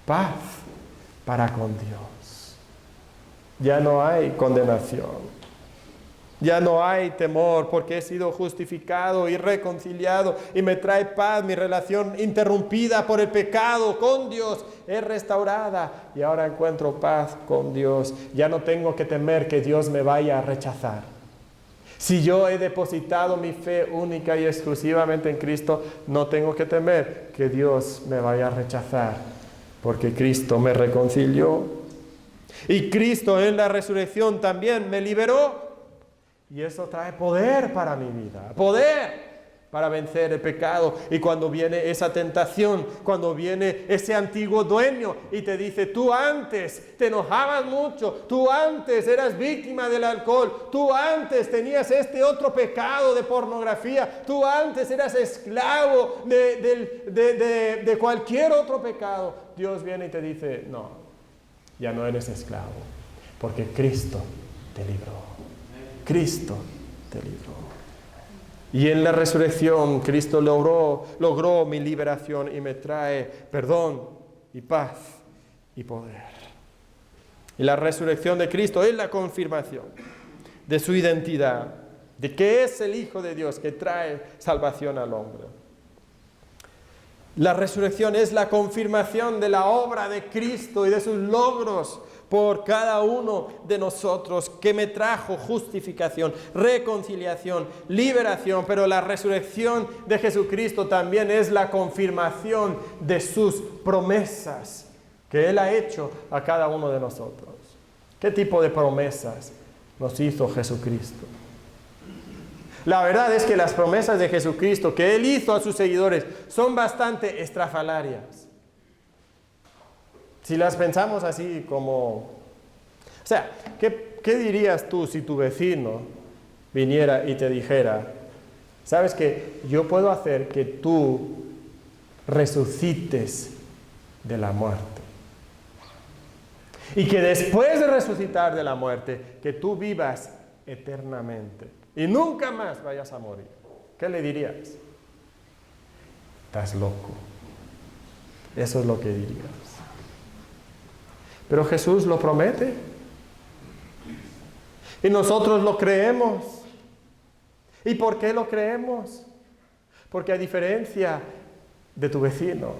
[SPEAKER 1] Paz para con Dios. Ya no hay condenación. Ya no hay temor porque he sido justificado y reconciliado y me trae paz. Mi relación interrumpida por el pecado con Dios es restaurada y ahora encuentro paz con Dios. Ya no tengo que temer que Dios me vaya a rechazar. Si yo he depositado mi fe única y exclusivamente en Cristo, no tengo que temer que Dios me vaya a rechazar porque Cristo me reconcilió. Y Cristo en la resurrección también me liberó. Y eso trae poder para mi vida, poder para vencer el pecado. Y cuando viene esa tentación, cuando viene ese antiguo dueño y te dice, tú antes te enojabas mucho, tú antes eras víctima del alcohol, tú antes tenías este otro pecado de pornografía, tú antes eras esclavo de cualquier otro pecado. Dios viene y te dice, no, ya no eres esclavo, porque Cristo te libró. Cristo te libró. Y en la resurrección Cristo logró mi liberación y me trae perdón y paz y poder. Y la resurrección de Cristo es la confirmación de su identidad, de que es el Hijo de Dios que trae salvación al hombre. La resurrección es la confirmación de la obra de Cristo y de sus logros por cada uno de nosotros, que me trajo justificación, reconciliación, liberación, pero la resurrección de Jesucristo también es la confirmación de sus promesas que Él ha hecho a cada uno de nosotros. ¿Qué tipo de promesas nos hizo Jesucristo? La verdad es que las promesas de Jesucristo que Él hizo a sus seguidores son bastante estrafalarias. Si las pensamos así como... O sea, ¿qué dirías tú si tu vecino viniera y te dijera, sabes que yo puedo hacer que tú resucites de la muerte? Y que después de resucitar de la muerte, que tú vivas eternamente y nunca más vayas a morir. ¿Qué le dirías? Estás loco. Eso es lo que dirías. Pero Jesús lo promete. Y nosotros lo creemos. ¿Y por qué lo creemos? Porque a diferencia de tu vecino,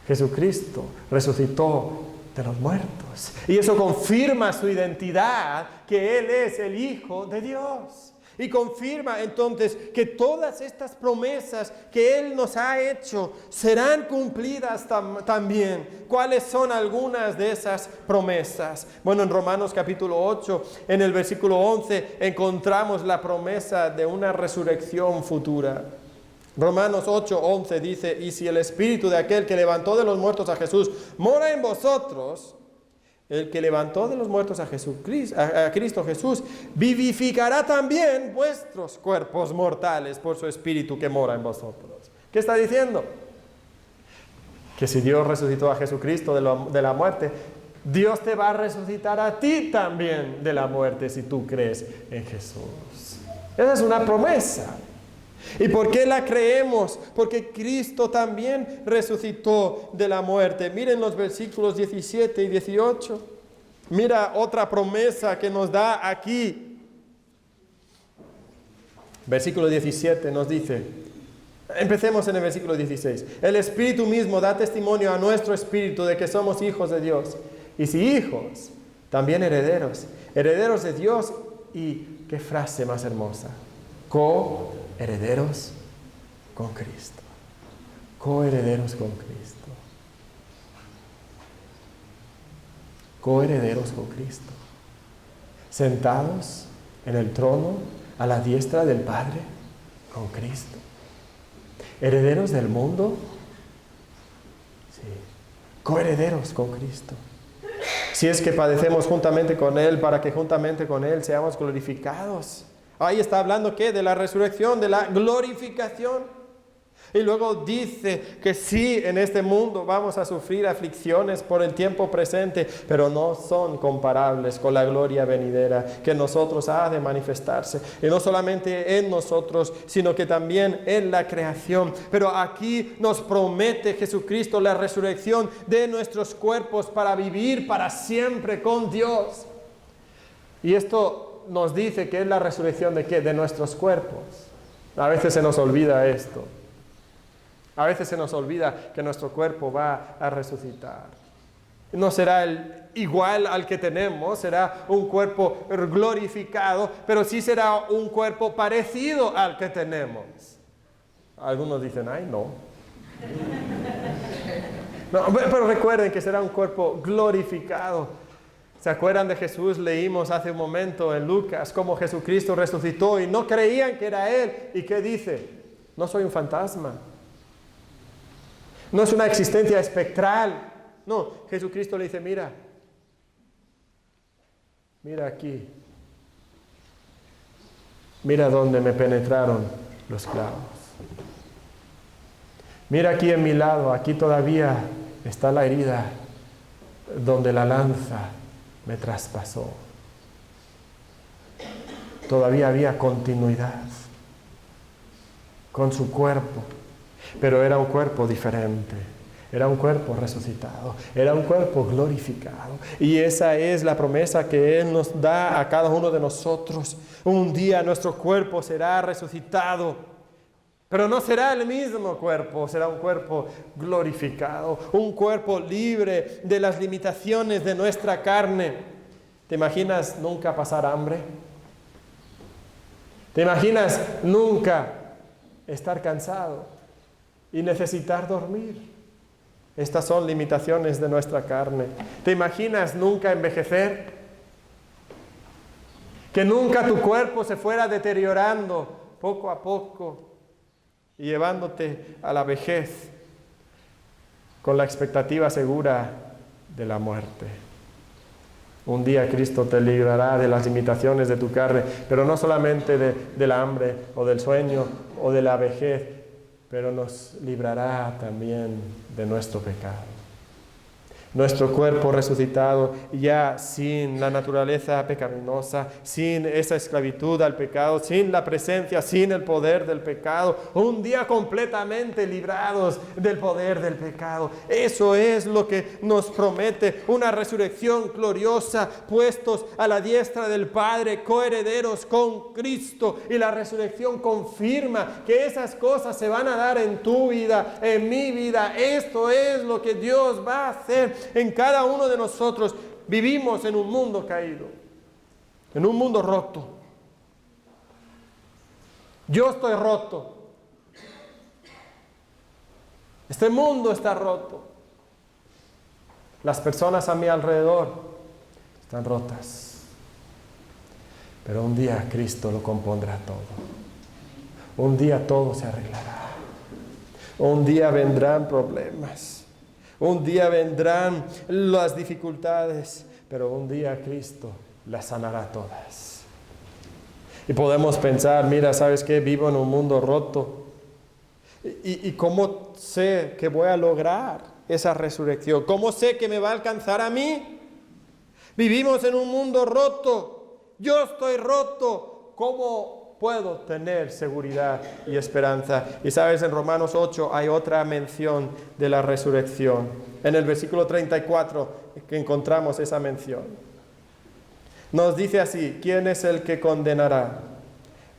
[SPEAKER 1] Jesucristo resucitó de los muertos. Y eso confirma su identidad, que Él es el Hijo de Dios. Y confirma entonces que todas estas promesas que Él nos ha hecho serán cumplidas también. ¿Cuáles son algunas de esas promesas? Bueno, en Romanos capítulo 8, en el versículo 11, encontramos la promesa de una resurrección futura. Romanos 8, 11 dice, y si el Espíritu de aquel que levantó de los muertos a Jesús mora en vosotros, el que levantó de los muertos a Cristo Jesús, vivificará también vuestros cuerpos mortales por su Espíritu que mora en vosotros. ¿Qué está diciendo? Que si Dios resucitó a Jesucristo de la muerte, Dios te va a resucitar a ti también de la muerte si tú crees en Jesús. Esa es una promesa. ¿Y por qué la creemos? Porque Cristo también resucitó de la muerte. Miren los versículos 17 y 18. Mira otra promesa que nos da aquí. Versículo 17 nos dice, empecemos en el versículo 16. El Espíritu mismo da testimonio a nuestro espíritu de que somos hijos de Dios. Y si hijos, también herederos. Herederos de Dios y, qué frase más hermosa, coherederos con Cristo. Coherederos con Cristo. Coherederos con Cristo. Sentados en el trono a la diestra del Padre con Cristo. Herederos del mundo. Sí. Coherederos con Cristo. Si es que padecemos juntamente con Él, para que juntamente con Él seamos glorificados. Ahí está hablando, ¿qué? De la resurrección, de la glorificación. Y luego dice que sí, en este mundo vamos a sufrir aflicciones por el tiempo presente, pero no son comparables con la gloria venidera que en nosotros ha de manifestarse. Y no solamente en nosotros, sino que también en la creación. Pero aquí nos promete Jesucristo la resurrección de nuestros cuerpos para vivir para siempre con Dios. Y esto nos dice que es la resurrección ¿de qué? De nuestros cuerpos. A veces se nos olvida esto. A veces se nos olvida que nuestro cuerpo va a resucitar. No será igual al que tenemos, será un cuerpo glorificado, pero sí será un cuerpo parecido al que tenemos. Algunos dicen, ay, no. No, pero recuerden que será un cuerpo glorificado. ¿Se acuerdan de Jesús? Leímos hace un momento en Lucas cómo Jesucristo resucitó y no creían que era Él. ¿Y qué dice? No soy un fantasma. No es una existencia espectral. No, Jesucristo le dice, mira aquí. Mira dónde me penetraron los clavos. Mira aquí en mi lado, aquí todavía está la herida donde la lanza me traspasó. Todavía había continuidad con su cuerpo, pero era un cuerpo diferente. Era un cuerpo resucitado, era un cuerpo glorificado. Y esa es la promesa que Él nos da a cada uno de nosotros. Un día nuestro cuerpo será resucitado, pero no será el mismo cuerpo, será un cuerpo glorificado, un cuerpo libre de las limitaciones de nuestra carne. ¿Te imaginas nunca pasar hambre? ¿Te imaginas nunca estar cansado y necesitar dormir? Estas son limitaciones de nuestra carne. ¿Te imaginas nunca envejecer? Que nunca tu cuerpo se fuera deteriorando poco a poco y llevándote a la vejez con la expectativa segura de la muerte. Un día Cristo te librará de las limitaciones de tu carne, pero no solamente del hambre o del sueño o de la vejez, pero nos librará también de nuestro pecado. Nuestro cuerpo resucitado ya sin la naturaleza pecaminosa, sin esa esclavitud al pecado, sin la presencia, sin el poder del pecado, un día completamente librados del poder del pecado. Eso es lo que nos promete una resurrección gloriosa, puestos a la diestra del Padre, coherederos con Cristo. Y la resurrección confirma que esas cosas se van a dar en tu vida, en mi vida. Esto es lo que Dios va a hacer en cada uno de nosotros. Vivimos en un mundo caído, en un mundo roto. Yo estoy roto. Este mundo está roto. Las personas a mi alrededor están rotas. Pero un día Cristo lo compondrá todo. Un día todo se arreglará. Un día vendrán problemas. Un día vendrán las dificultades, pero un día Cristo las sanará todas. Y podemos pensar, mira, ¿sabes qué? Vivo en un mundo roto. ¿Y cómo sé que voy a lograr esa resurrección? ¿Cómo sé que me va a alcanzar a mí? Vivimos en un mundo roto. Yo estoy roto. ¿Cómo puedo tener seguridad y esperanza? Y sabes, en Romanos 8 hay otra mención de la resurrección. En el versículo 34 que encontramos esa mención. Nos dice así: ¿quién es el que condenará?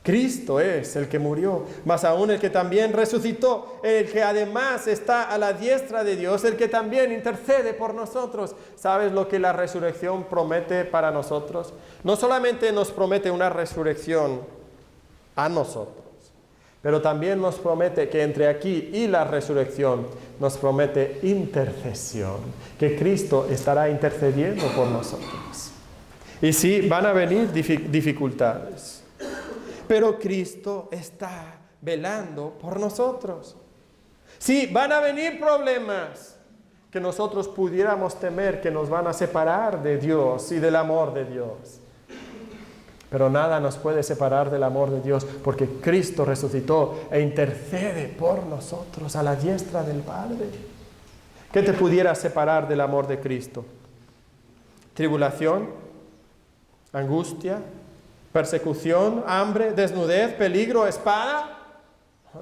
[SPEAKER 1] Cristo es el que murió, mas aún el que también resucitó, el que además está a la diestra de Dios, el que también intercede por nosotros. ¿Sabes lo que la resurrección promete para nosotros? No solamente nos promete una resurrección a nosotros, pero también nos promete que entre aquí y la resurrección nos promete intercesión, que Cristo estará intercediendo por nosotros. Y sí, van a venir dificultades, pero Cristo está velando por nosotros. Sí, van a venir problemas que nosotros pudiéramos temer que nos van a separar de Dios y del amor de Dios. Pero nada nos puede separar del amor de Dios, porque Cristo resucitó e intercede por nosotros a la diestra del Padre. ¿Qué te pudiera separar del amor de Cristo? ¿Tribulación? ¿Angustia? ¿Persecución? ¿Hambre? ¿Desnudez? ¿Peligro? ¿Espada?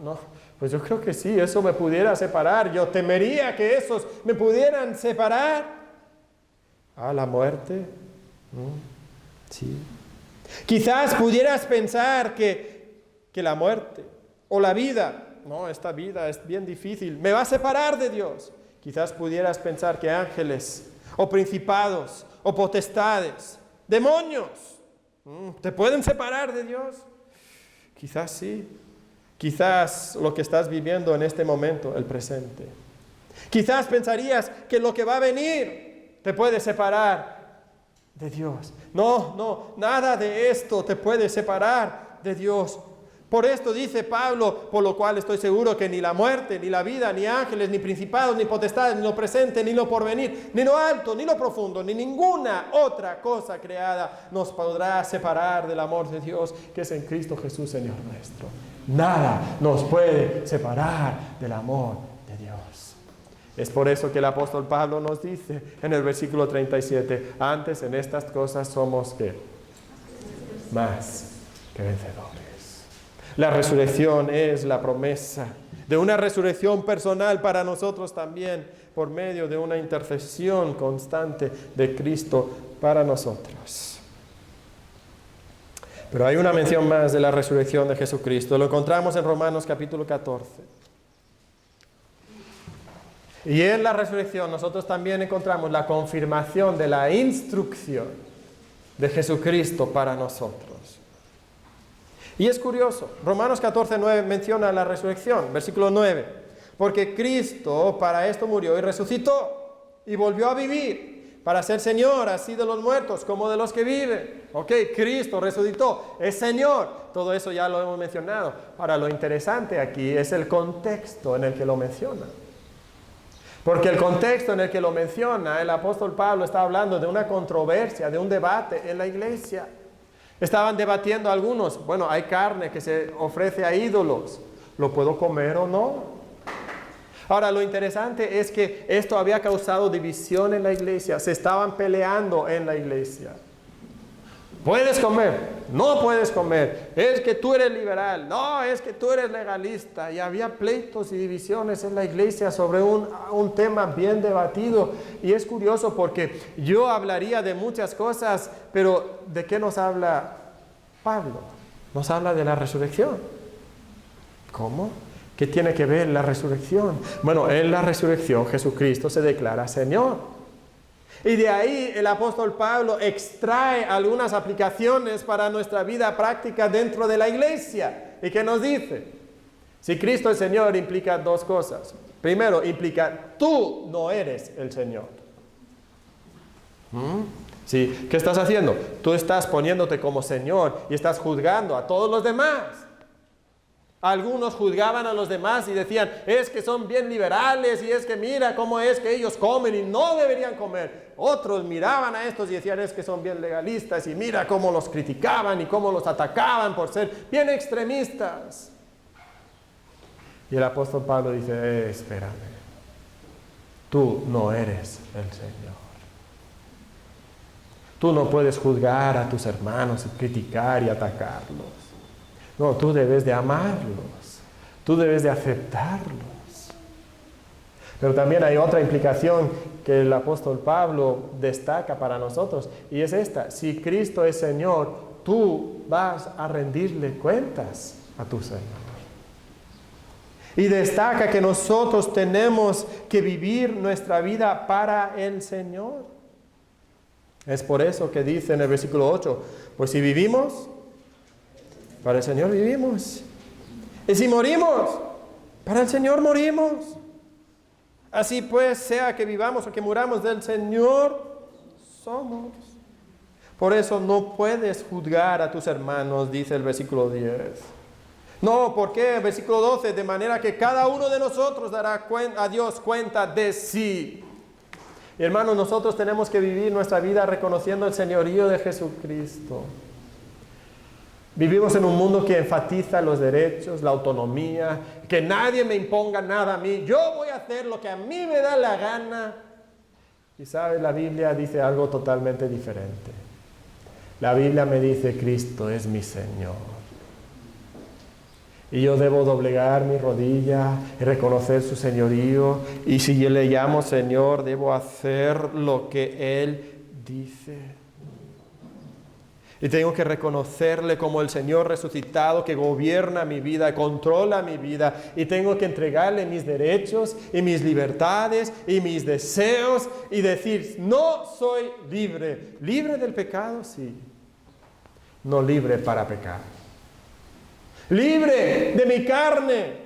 [SPEAKER 1] No, pues yo creo que sí, eso me pudiera separar. Yo temería que esos me pudieran separar. ¿La muerte? Sí. Quizás pudieras pensar que la muerte o la vida, no, esta vida es bien difícil, me va a separar de Dios. Quizás pudieras pensar que ángeles o principados o potestades, demonios, ¿te pueden separar de Dios? Quizás sí. Quizás lo que estás viviendo en este momento, el presente. Quizás pensarías que lo que va a venir te puede separar de Dios. No, nada de esto te puede separar de Dios. Por esto dice Pablo, por lo cual estoy seguro que ni la muerte, ni la vida, ni ángeles, ni principados, ni potestades, ni lo presente, ni lo porvenir, ni lo alto, ni lo profundo, ni ninguna otra cosa creada nos podrá separar del amor de Dios que es en Cristo Jesús, Señor nuestro. Nada nos puede separar del amor de Dios. Es por eso que el apóstol Pablo nos dice en el versículo 37, antes en estas cosas somos ¿qué? Más que vencedores. La resurrección es la promesa de una resurrección personal para nosotros también, por medio de una intercesión constante de Cristo para nosotros. Pero hay una mención más de la resurrección de Jesucristo. Lo encontramos en Romanos capítulo 14. Y en la resurrección nosotros también encontramos la confirmación de la instrucción de Jesucristo para nosotros. Y es curioso, Romanos 14:9 menciona la resurrección, versículo 9. Porque Cristo para esto murió y resucitó y volvió a vivir, para ser Señor así de los muertos como de los que viven. Ok, Cristo resucitó, es Señor. Todo eso ya lo hemos mencionado. Ahora, lo interesante aquí es el contexto en el que lo menciona. Porque el contexto en el que lo menciona, el apóstol Pablo está hablando de una controversia, de un debate en la iglesia. Estaban debatiendo algunos, bueno, hay carne que se ofrece a ídolos, ¿lo puedo comer o no? Ahora, lo interesante es que esto había causado división en la iglesia, se estaban peleando en la iglesia. ¿Puedes comer? No puedes comer. Es que tú eres liberal. No, es que tú eres legalista. Y había pleitos y divisiones en la iglesia sobre un tema bien debatido. Y es curioso porque yo hablaría de muchas cosas, pero ¿de qué nos habla Pablo? Nos habla de la resurrección. ¿Cómo? ¿Qué tiene que ver la resurrección? Bueno, en la resurrección Jesucristo se declara Señor. Y de ahí el apóstol Pablo extrae algunas aplicaciones para nuestra vida práctica dentro de la iglesia. ¿Y qué nos dice? Si Cristo es Señor implica dos cosas. Primero, implica tú no eres el Señor. Sí, ¿qué estás haciendo? Tú estás poniéndote como Señor y estás juzgando a todos los demás. Algunos juzgaban a los demás y decían, es que son bien liberales y es que mira cómo es que ellos comen y no deberían comer. Otros miraban a estos y decían, es que son bien legalistas y mira cómo los criticaban y cómo los atacaban por ser bien extremistas. Y el apóstol Pablo dice, espérame, tú no eres el Señor. Tú no puedes juzgar a tus hermanos y criticar y atacarlos. No, tú debes de amarlos, tú debes de aceptarlos. Pero también hay otra implicación que el apóstol Pablo destaca para nosotros, y es esta: si Cristo es Señor, tú vas a rendirle cuentas a tu Señor. Y destaca que nosotros tenemos que vivir nuestra vida para el Señor. Es por eso que dice en el versículo 8, pues si vivimos, para el Señor vivimos. Y si morimos, para el Señor morimos. Así pues, sea que vivamos o que muramos, del Señor somos. Por eso no puedes juzgar a tus hermanos, dice el versículo 10. No, ¿por qué? El versículo 12, de manera que cada uno de nosotros dará a Dios cuenta de sí. Y hermanos, nosotros tenemos que vivir nuestra vida reconociendo el señorío de Jesucristo. Vivimos en un mundo que enfatiza los derechos, la autonomía, que nadie me imponga nada a mí. Yo voy a hacer lo que a mí me da la gana. Y sabes, la Biblia dice algo totalmente diferente. La Biblia me dice, Cristo es mi Señor. Y yo debo doblegar mi rodilla y reconocer su señorío. Y si yo le llamo Señor, debo hacer lo que Él dice. Y tengo que reconocerle como el Señor resucitado que gobierna mi vida, controla mi vida. Y tengo que entregarle mis derechos y mis libertades y mis deseos y decir, no soy libre. ¿Libre del pecado? Sí. No libre para pecar. Libre de mi carne.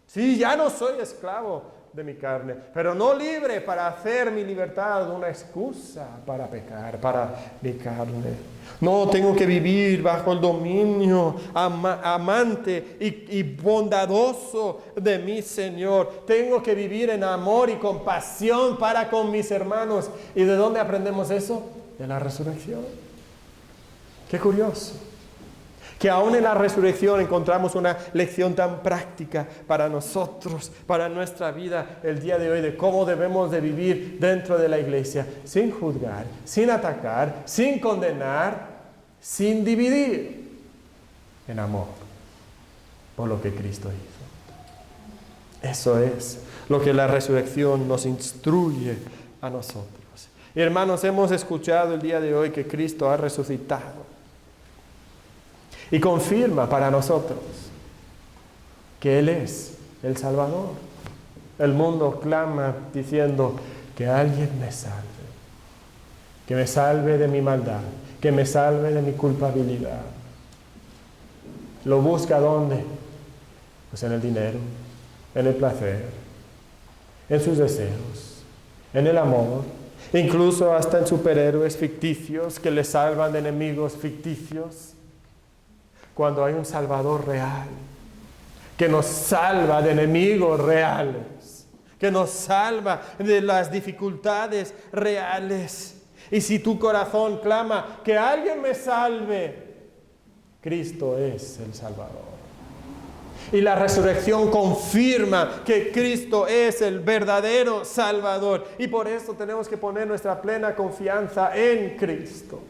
[SPEAKER 1] Sí, ya no soy esclavo de mi carne, pero no libre para hacer mi libertad una excusa para pecar, para mi carne. No, tengo que vivir bajo el dominio amante y bondadoso de mi Señor. Tengo que vivir en amor y compasión para con mis hermanos. ¿Y de dónde aprendemos eso? De la resurrección. Qué curioso. Que aún en la resurrección encontramos una lección tan práctica para nosotros, para nuestra vida el día de hoy, de cómo debemos de vivir dentro de la iglesia, sin juzgar, sin atacar, sin condenar, sin dividir, en amor, por lo que Cristo hizo. Eso es lo que la resurrección nos instruye a nosotros. Y hermanos, hemos escuchado el día de hoy que Cristo ha resucitado. Y confirma para nosotros que Él es el Salvador. El mundo clama diciendo que alguien me salve de mi maldad, que me salve de mi culpabilidad. ¿Lo busca dónde? Pues en el dinero, en el placer, en sus deseos, en el amor, incluso hasta en superhéroes ficticios que le salvan de enemigos ficticios. Cuando hay un Salvador real, que nos salva de enemigos reales, que nos salva de las dificultades reales. Y si tu corazón clama que alguien me salve, Cristo es el Salvador. Y la resurrección confirma que Cristo es el verdadero Salvador. Y por eso tenemos que poner nuestra plena confianza en Cristo.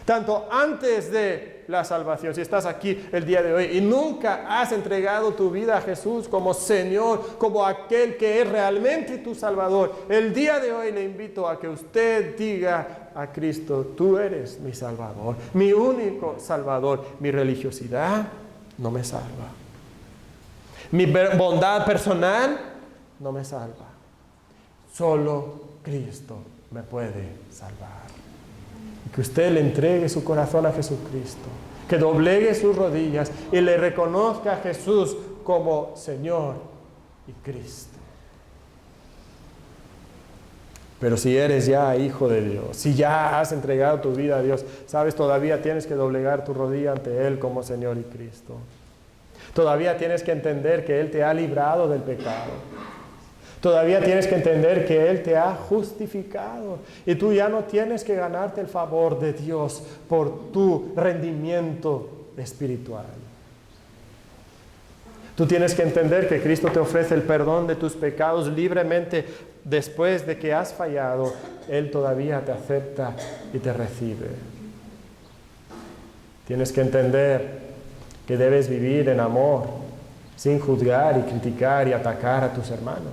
[SPEAKER 1] Tanto antes de la salvación, si estás aquí el día de hoy y nunca has entregado tu vida a Jesús como Señor, como aquel que es realmente tu Salvador, el día de hoy le invito a que usted diga a Cristo, tú eres mi Salvador, mi único Salvador. Mi religiosidad no me salva. Mi bondad personal no me salva. Solo Cristo me puede salvar. Que usted le entregue su corazón a Jesucristo, que doblegue sus rodillas y le reconozca a Jesús como Señor y Cristo. Pero si eres ya hijo de Dios, si ya has entregado tu vida a Dios, sabes, todavía tienes que doblegar tu rodilla ante Él como Señor y Cristo. Todavía tienes que entender que Él te ha librado del pecado. Todavía tienes que entender que Él te ha justificado y tú ya no tienes que ganarte el favor de Dios por tu rendimiento espiritual. Tú tienes que entender que Cristo te ofrece el perdón de tus pecados libremente después de que has fallado. Él todavía te acepta y te recibe. Tienes que entender que debes vivir en amor, sin juzgar y criticar y atacar a tus hermanos.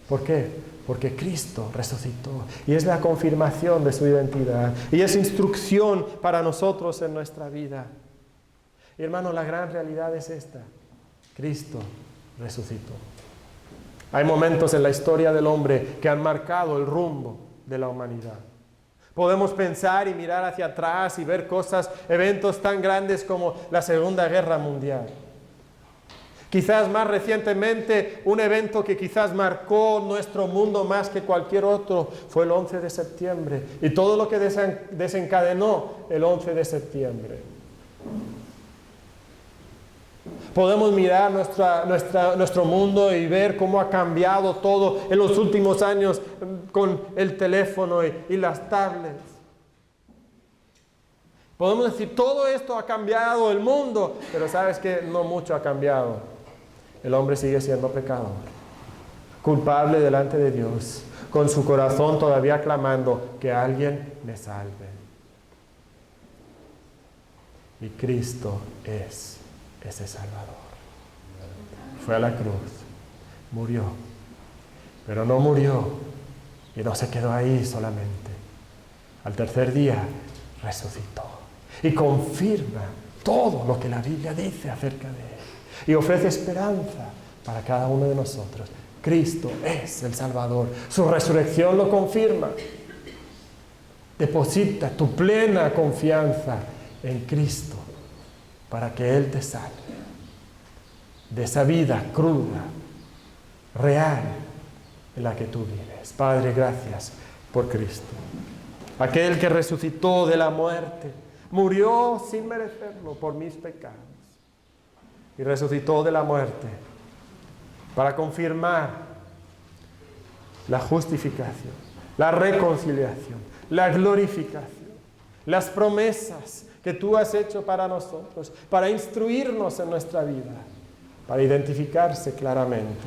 [SPEAKER 1] ¿Por qué? Porque Cristo resucitó y es la confirmación de su identidad y es instrucción para nosotros en nuestra vida. Y hermanos, la gran realidad es esta: Cristo resucitó. Hay momentos en la historia del hombre que han marcado el rumbo de la humanidad. Podemos pensar y mirar hacia atrás y ver eventos tan grandes como la Segunda Guerra Mundial. Quizás más recientemente, un evento que quizás marcó nuestro mundo más que cualquier otro fue el 11 de septiembre y todo lo que desencadenó el 11 de septiembre. Podemos mirar nuestro mundo y ver cómo ha cambiado todo en los últimos años con el teléfono y las tablets. Podemos decir, todo esto ha cambiado el mundo, pero ¿sabes qué? No mucho ha cambiado. El hombre sigue siendo pecador, culpable delante de Dios, con su corazón todavía clamando que alguien me salve. Y Cristo es ese Salvador. Fue a la cruz, murió, pero no murió y no se quedó ahí solamente. Al tercer día resucitó. Y confirma todo lo que la Biblia dice acerca de Él. Y ofrece esperanza para cada uno de nosotros. Cristo es el Salvador. Su resurrección lo confirma. Deposita tu plena confianza en Cristo para que Él te salve de esa vida cruda, real, en la que tú vives. Padre, gracias por Cristo. Aquel que resucitó de la muerte, murió sin merecerlo por mis pecados y resucitó de la muerte para confirmar la justificación, la reconciliación, la glorificación, las promesas que tú has hecho para nosotros, para instruirnos en nuestra vida, para identificarse claramente.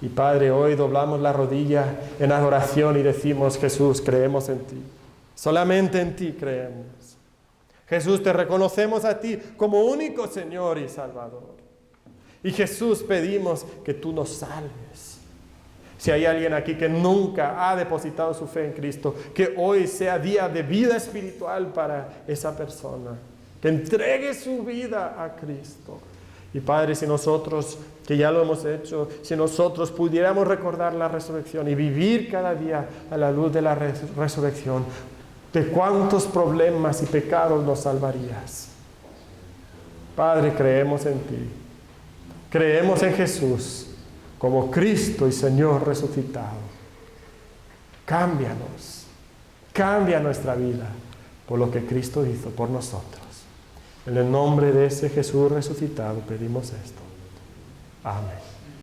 [SPEAKER 1] Y Padre, hoy doblamos la rodilla en adoración y decimos: Jesús, creemos en ti. Solamente en ti creemos. Jesús, te reconocemos a ti como único Señor y Salvador. Y Jesús, pedimos que tú nos salves. Si hay alguien aquí que nunca ha depositado su fe en Cristo, que hoy sea día de vida espiritual para esa persona, que entregue su vida a Cristo. Y Padre, si nosotros, que ya lo hemos hecho, si nosotros pudiéramos recordar la resurrección y vivir cada día a la luz de la resurrección, ¿de cuántos problemas y pecados nos salvarías? Padre, creemos en ti. Creemos en Jesús como Cristo y Señor resucitado. Cámbianos, cambia nuestra vida por lo que Cristo hizo por nosotros. En el nombre de ese Jesús resucitado pedimos esto. Amén.